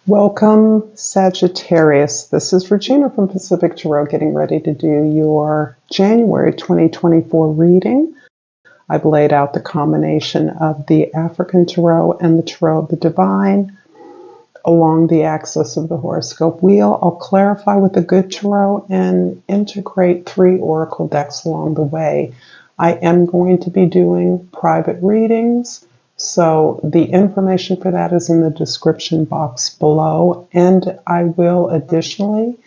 Welcome, Sagittarius. This is Regina from Pacific Tarot getting ready to do your January 2024 reading. I've laid out the combination of the African Tarot and the Tarot of the Divine along the axis of the horoscope wheel. I'll clarify with the good Tarot and integrate 3 oracle decks along the way. I am going to be doing private readings, so the information for that is in the description box below, and I will additionally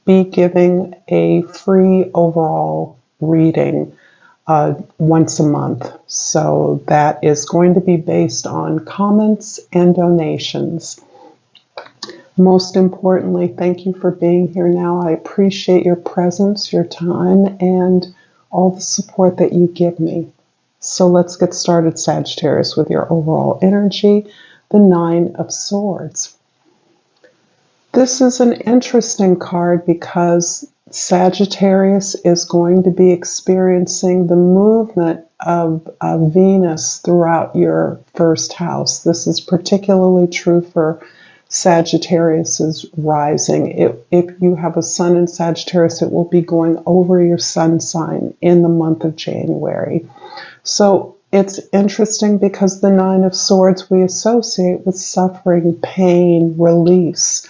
be giving a free overall reading once a month. So that is going to be based on comments and donations. Most importantly, thank you for being here now. I appreciate your presence, your time, and all the support that you give me. So let's get started, Sagittarius, with your overall energy, the 9 of Swords. This is an interesting card because Sagittarius is going to be experiencing the movement of Venus throughout your first house. This is particularly true for Sagittarius's rising. If you have a sun in Sagittarius, it will be going over your sun sign in the month of January. So it's interesting because the 9 of Swords we associate with suffering, pain, release.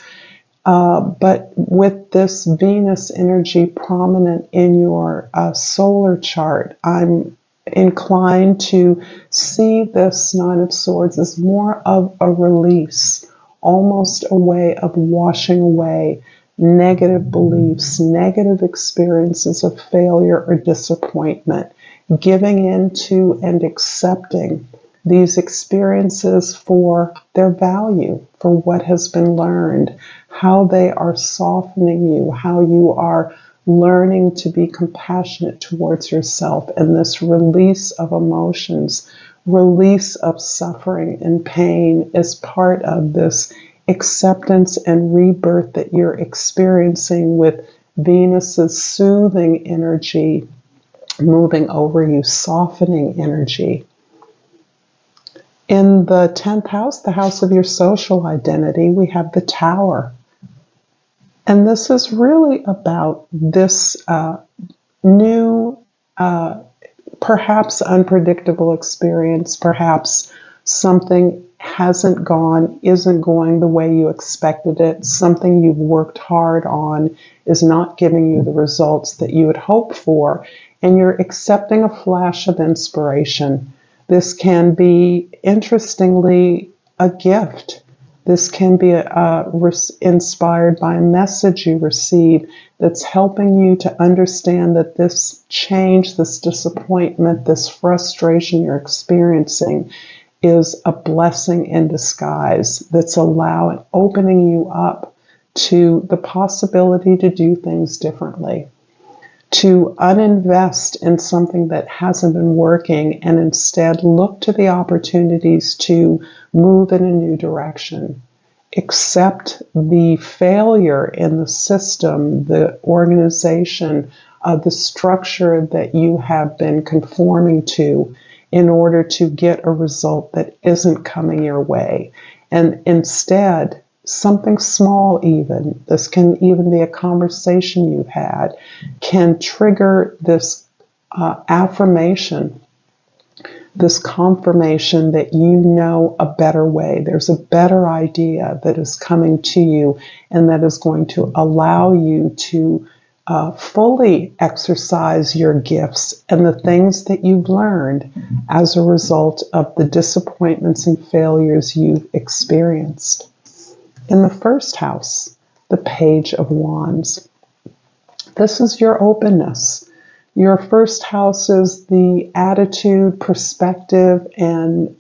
But with this Venus energy prominent in your solar chart, I'm inclined to see this 9 of Swords as more of a release, almost a way of washing away negative beliefs, negative experiences of failure or disappointment, giving into and accepting these experiences for their value, for what has been learned, how they are softening you, how you are learning to be compassionate towards yourself, and this release of emotions, release of suffering and pain is part of this acceptance and rebirth that you're experiencing with Venus's soothing energy moving over you, softening energy. In the 10th house, the house of your social identity, we have the Tower. And this is really about this new, perhaps unpredictable experience, perhaps something isn't going the way you expected it, something you've worked hard on is not giving you the results that you had hoped for, and you're accepting a flash of inspiration. This can be, interestingly, a gift. This can be inspired by a message you receive that's helping you to understand that this change, this disappointment, this frustration you're experiencing is a blessing in disguise that's opening you up to the possibility to do things differently, to uninvest in something that hasn't been working and instead look to the opportunities to move in a new direction. Accept the failure in the system, the organization, the structure that you have been conforming to in order to get a result that isn't coming your way. And instead, something small even, this can even be a conversation you've had, can trigger this affirmation, this confirmation that you know a better way. There's a better idea that is coming to you and that is going to allow you to fully exercise your gifts and the things that you've learned as a result of the disappointments and failures you've experienced. In the first house, the Page of Wands. This is your openness. Your first house is the attitude, perspective, and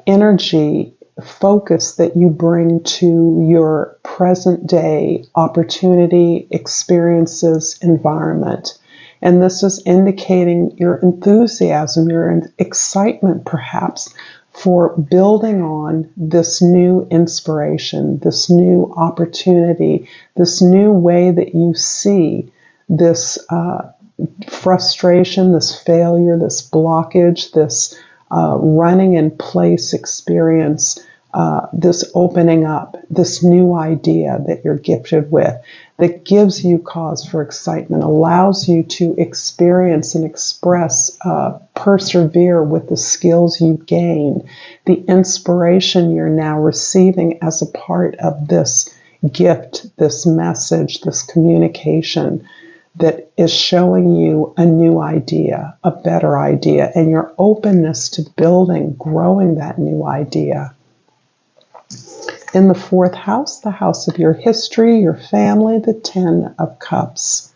energy, focus that you bring to your present day opportunity, experiences, environment. And this is indicating your enthusiasm, your excitement perhaps, for building on this new inspiration, this new opportunity, this new way that you see this frustration, this failure, this blockage, this running in place experience this opening up, this new idea that you're gifted with, that gives you cause for excitement, allows you to experience and express, persevere with the skills you've gained, the inspiration you're now receiving as a part of this gift, this message, this communication that is showing you a new idea, a better idea, and your openness to building, growing that new idea. In the fourth house, the house of your history, your family, the 10 of Cups.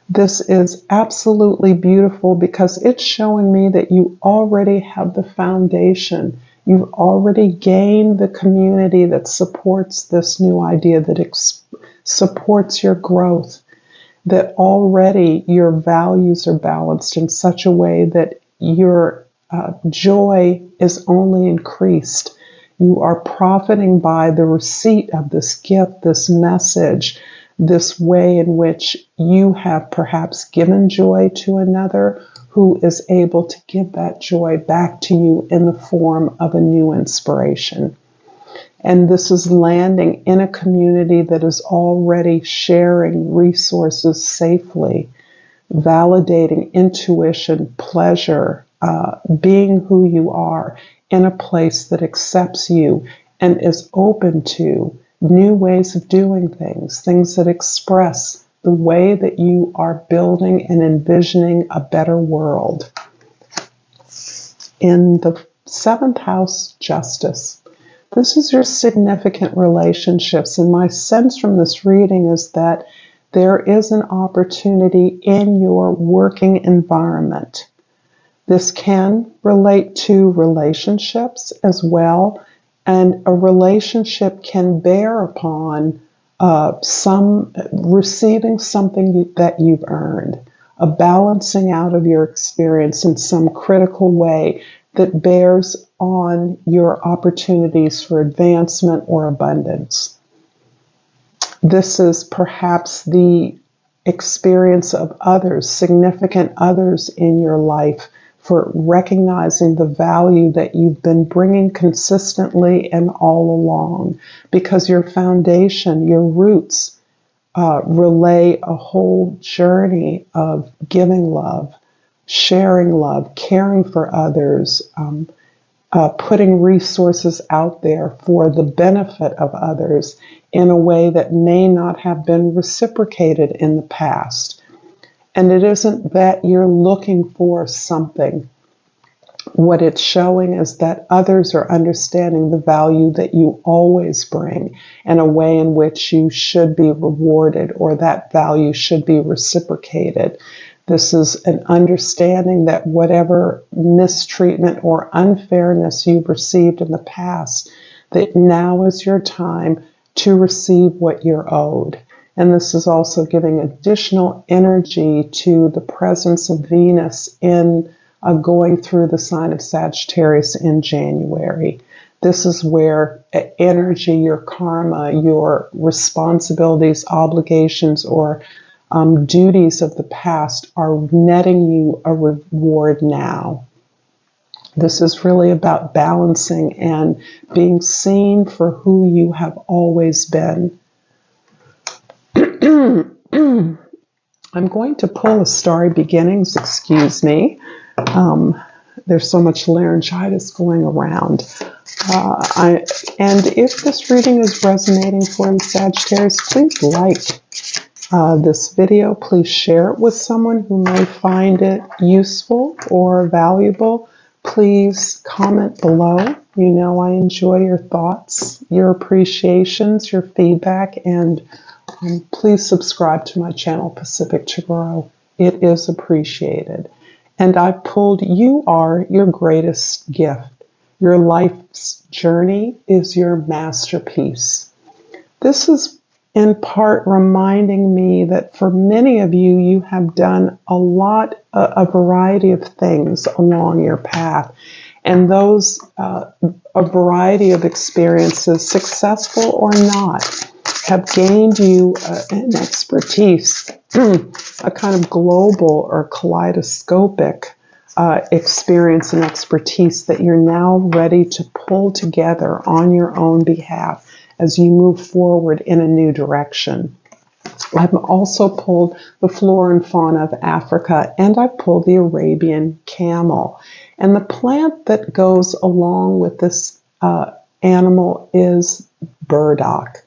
This is absolutely beautiful because it's showing me that you already have the foundation. You've already gained the community that supports this new idea, that supports your growth, that already your values are balanced in such a way that your joy is only increased. You are profiting by the receipt of this gift, this message, this way in which you have perhaps given joy to another who is able to give that joy back to you in the form of a new inspiration. And this is landing in a community that is already sharing resources safely, validating intuition, pleasure, being who you are, in a place that accepts you and is open to new ways of doing things, things that express the way that you are building and envisioning a better world. In the seventh house, Justice. This is your significant relationships, and my sense from this reading is that there is an opportunity in your working environment. This can relate to relationships as well, and a relationship can bear upon receiving something that you've earned, a balancing out of your experience in some critical way that bears on your opportunities for advancement or abundance. This is perhaps the experience of others, significant others in your life, for recognizing the value that you've been bringing consistently and all along, because your foundation, your roots, relay a whole journey of giving love, sharing love, caring for others, putting resources out there for the benefit of others in a way that may not have been reciprocated in the past. And it isn't that you're looking for something. What it's showing is that others are understanding the value that you always bring and a way in which you should be rewarded or that value should be reciprocated. This is an understanding that whatever mistreatment or unfairness you've received in the past, that now is your time to receive what you're owed. And this is also giving additional energy to the presence of Venus in going through the sign of Sagittarius in January. This is where energy, your karma, your responsibilities, obligations, or duties of the past are netting you a reward now. This is really about balancing and being seen for who you have always been. I'm going to pull a Starry Beginnings, excuse me. There's so much laryngitis going around. And if this reading is resonating for you, Sagittarius, please like this video. Please share it with someone who may find it useful or valuable. Please comment below. You know I enjoy your thoughts, your appreciations, your feedback, and please subscribe to my channel, Pacific to Grow. It is appreciated. And I pulled, you are your greatest gift. Your life's journey is your masterpiece. This is in part reminding me that for many of you, you have done a variety of things along your path. And those, a variety of experiences, successful or not, have gained you an expertise, a kind of global or kaleidoscopic experience and expertise that you're now ready to pull together on your own behalf as you move forward in a new direction. I've also pulled the Flora and Fauna of Africa, and I've pulled the Arabian camel. And the plant that goes along with this animal is burdock,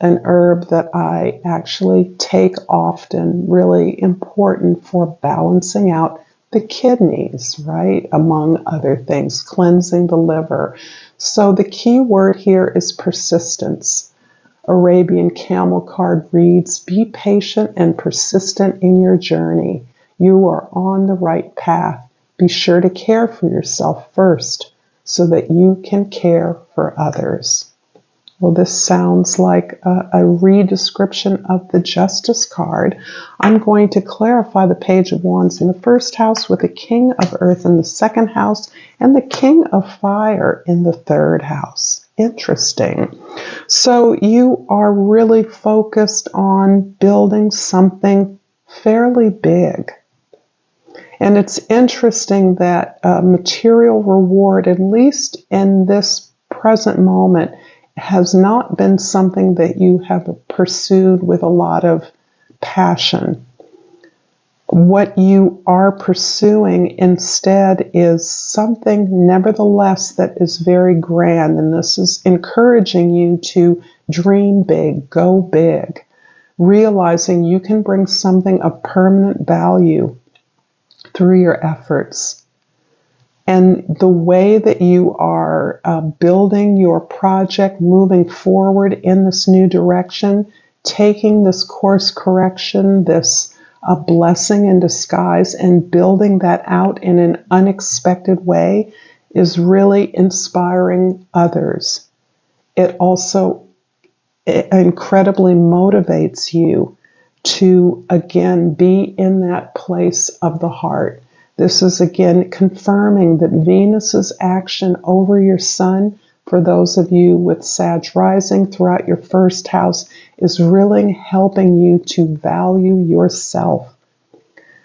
an herb that I actually take often, really important for balancing out the kidneys, right? Among other things, cleansing the liver. So the key word here is persistence. Arabian camel card reads, be patient and persistent in your journey. You are on the right path. Be sure to care for yourself first so that you can care for others. Well, this sounds like a re-description of the Justice card. I'm going to clarify the Page of Wands in the first house with the King of Earth in the second house and the King of Fire in the third house. Interesting. So you are really focused on building something fairly big. And it's interesting that material reward, at least in this present moment, has not been something that you have pursued with a lot of passion. What you are pursuing instead is something, nevertheless, that is very grand. And this is encouraging you to dream big, go big, realizing you can bring something of permanent value through your efforts. And the way that you are building your project, moving forward in this new direction, taking this course correction, this blessing in disguise, and building that out in an unexpected way is really inspiring others. It also incredibly motivates you to, again, be in that place of the heart. This is, again, confirming that Venus's action over your sun, for those of you with Sag rising throughout your first house, is really helping you to value yourself,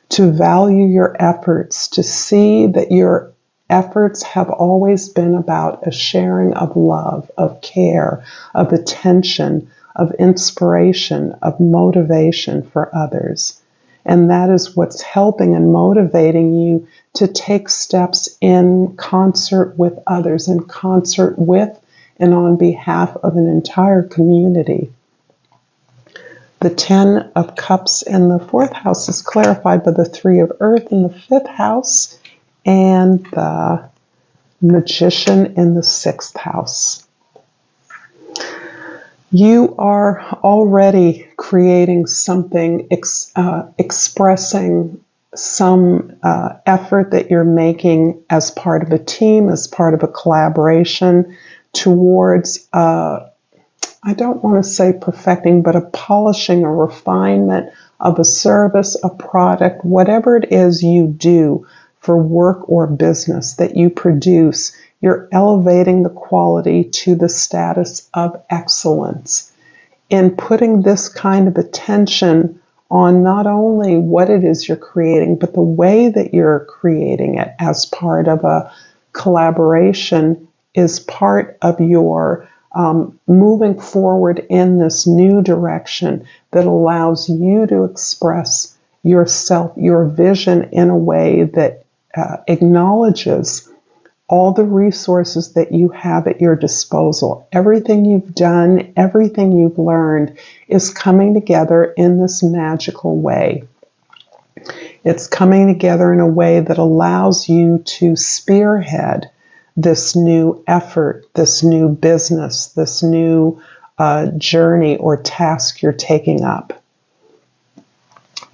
to value your efforts, to see that your efforts have always been about a sharing of love, of care, of attention, of inspiration, of motivation for others. And that is what's helping and motivating you to take steps in concert with others, in concert with and on behalf of an entire community. The 10 of Cups in the fourth house is clarified by the 3 of Earth in the fifth house and the Magician in the sixth house. You are already creating something, expressing some effort that you're making as part of a team, as part of a collaboration towards, I don't want to say perfecting, but a polishing, a refinement of a service, a product, whatever it is you do for work or business that you produce. You're elevating the quality to the status of excellence in putting this kind of attention on not only what it is you're creating, but the way that you're creating it as part of a collaboration is part of your moving forward in this new direction that allows you to express yourself, your vision in a way that acknowledges all the resources that you have at your disposal. Everything you've done, everything you've learned is coming together in this magical way. It's coming together in a way that allows you to spearhead this new effort, this new business, this new journey or task you're taking up.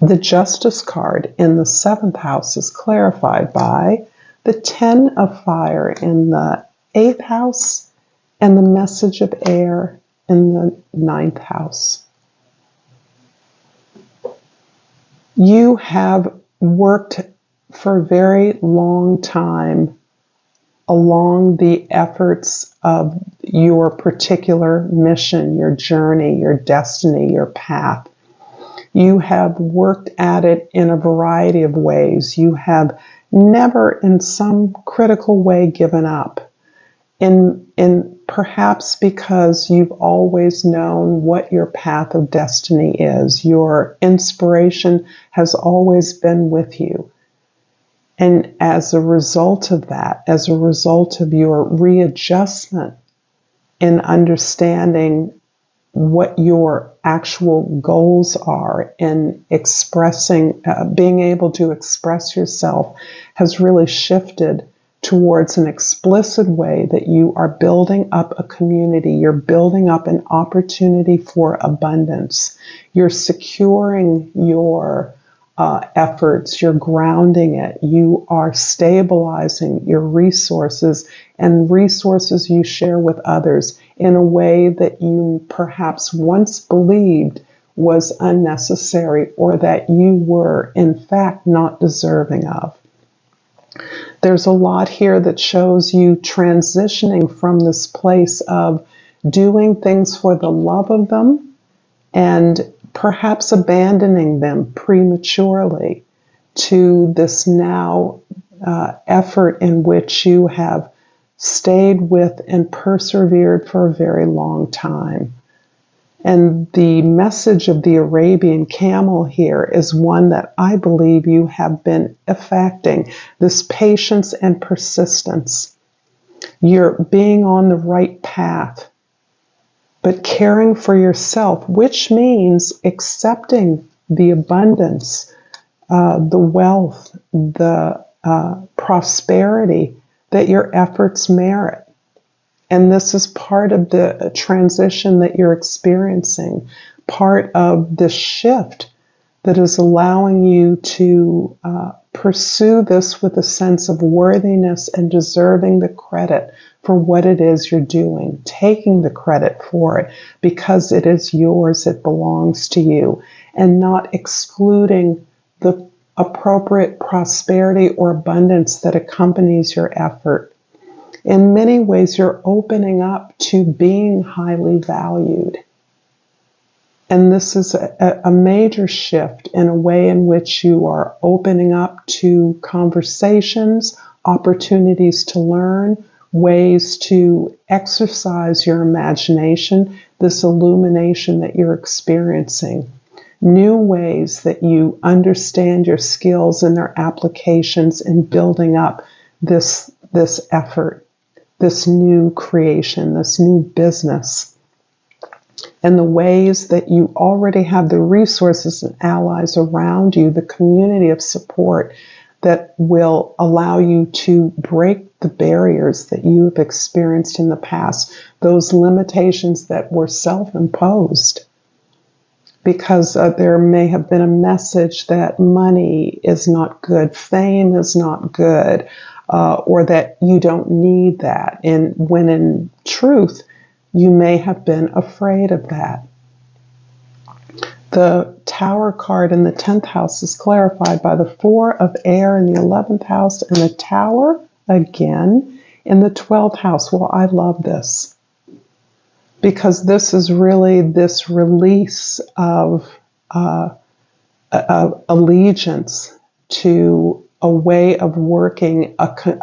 The Justice card in the seventh house is clarified by the 10 of Fire in the eighth house and the Message of Air in the ninth house. You have worked for a very long time along the efforts of your particular mission, your journey, your destiny, your path. You have worked at it in a variety of ways. You have never in some critical way given up. In perhaps because you've always known what your path of destiny is. Your inspiration has always been with you. And as a result of that, as a result of your readjustment in understanding what your actual goals are in expressing, being able to express yourself has really shifted towards an explicit way that you are building up a community, you're building up an opportunity for abundance, you're securing your efforts, you're grounding it, you are stabilizing your resources and resources you share with others in a way that you perhaps once believed was unnecessary or that you were in fact not deserving of. There's a lot here that shows you transitioning from this place of doing things for the love of them and perhaps abandoning them prematurely to this now effort in which you have stayed with and persevered for a very long time. And the message of the Arabian camel here is one that I believe you have been affecting, this patience and persistence. You're being on the right path, but caring for yourself, which means accepting the abundance, the wealth, the prosperity that your efforts merit. And this is part of the transition that you're experiencing, part of the shift that is allowing you to pursue this with a sense of worthiness and deserving the credit for what it is you're doing, taking the credit for it because it is yours, it belongs to you, and not excluding the appropriate prosperity or abundance that accompanies your effort. In many ways, you're opening up to being highly valued. And this is a major shift in a way in which you are opening up to conversations, opportunities to learn, ways to exercise your imagination, this illumination that you're experiencing, new ways that you understand your skills and their applications in building up this effort, this new creation, this new business, and the ways that you already have the resources and allies around you, the community of support that will allow you to break the barriers that you've experienced in the past, those limitations that were self-imposed. Because there may have been a message that money is not good, fame is not good, or that you don't need that. And when in truth, you may have been afraid of that. The Tower card in the 10th house is clarified by the 4 of air in the 11th house and the Tower again in the 12th house. Well, I love this because this is really this release of allegiance to a way of working,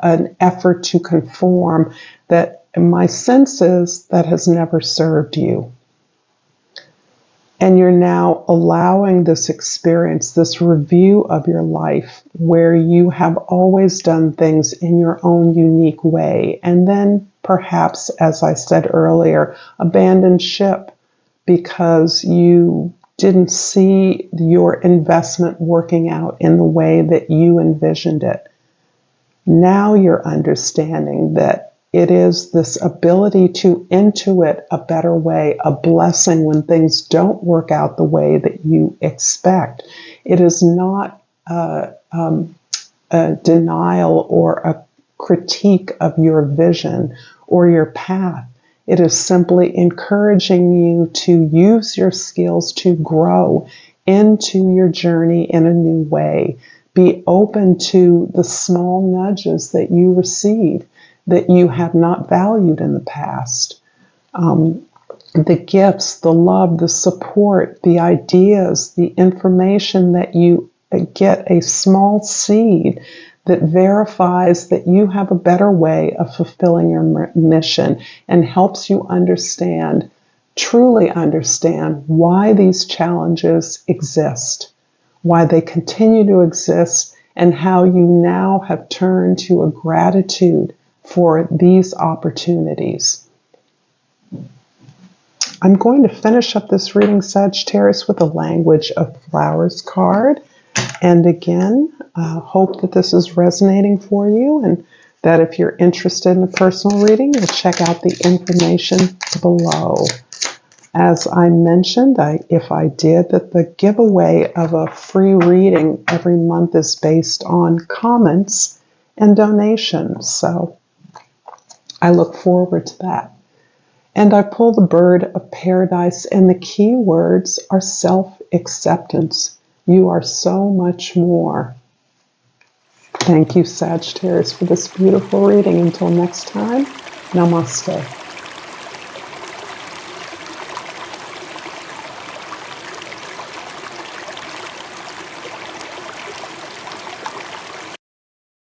an effort to conform that my sense is that has never served you. And you're now allowing this experience, this review of your life where you have always done things in your own unique way. And then perhaps, as I said earlier, abandoned ship because you didn't see your investment working out in the way that you envisioned it. Now you're understanding that it is this ability to intuit a better way, a blessing when things don't work out the way that you expect. It is not a denial or a critique of your vision or your path. It is simply encouraging you to use your skills to grow into your journey in a new way. Be open to the small nudges that you receive that you have not valued in the past. The gifts, the love, the support, the ideas, the information that you get a small seed that verifies that you have a better way of fulfilling your mission and helps you understand, truly understand, why these challenges exist, why they continue to exist, and how you now have turned to a gratitude for these opportunities. I'm going to finish up this reading, Sagittarius, with a Language of Flowers card. And again, hope that this is resonating for you, and that if you're interested in a personal reading, you'll check out the information below. As I mentioned, if I did, that the giveaway of a free reading every month is based on comments and donations. So I look forward to that. And I pull the Bird of Paradise, and the key words are self-acceptance. You are so much more. Thank you, Sagittarius, for this beautiful reading. Until next time, Namaste.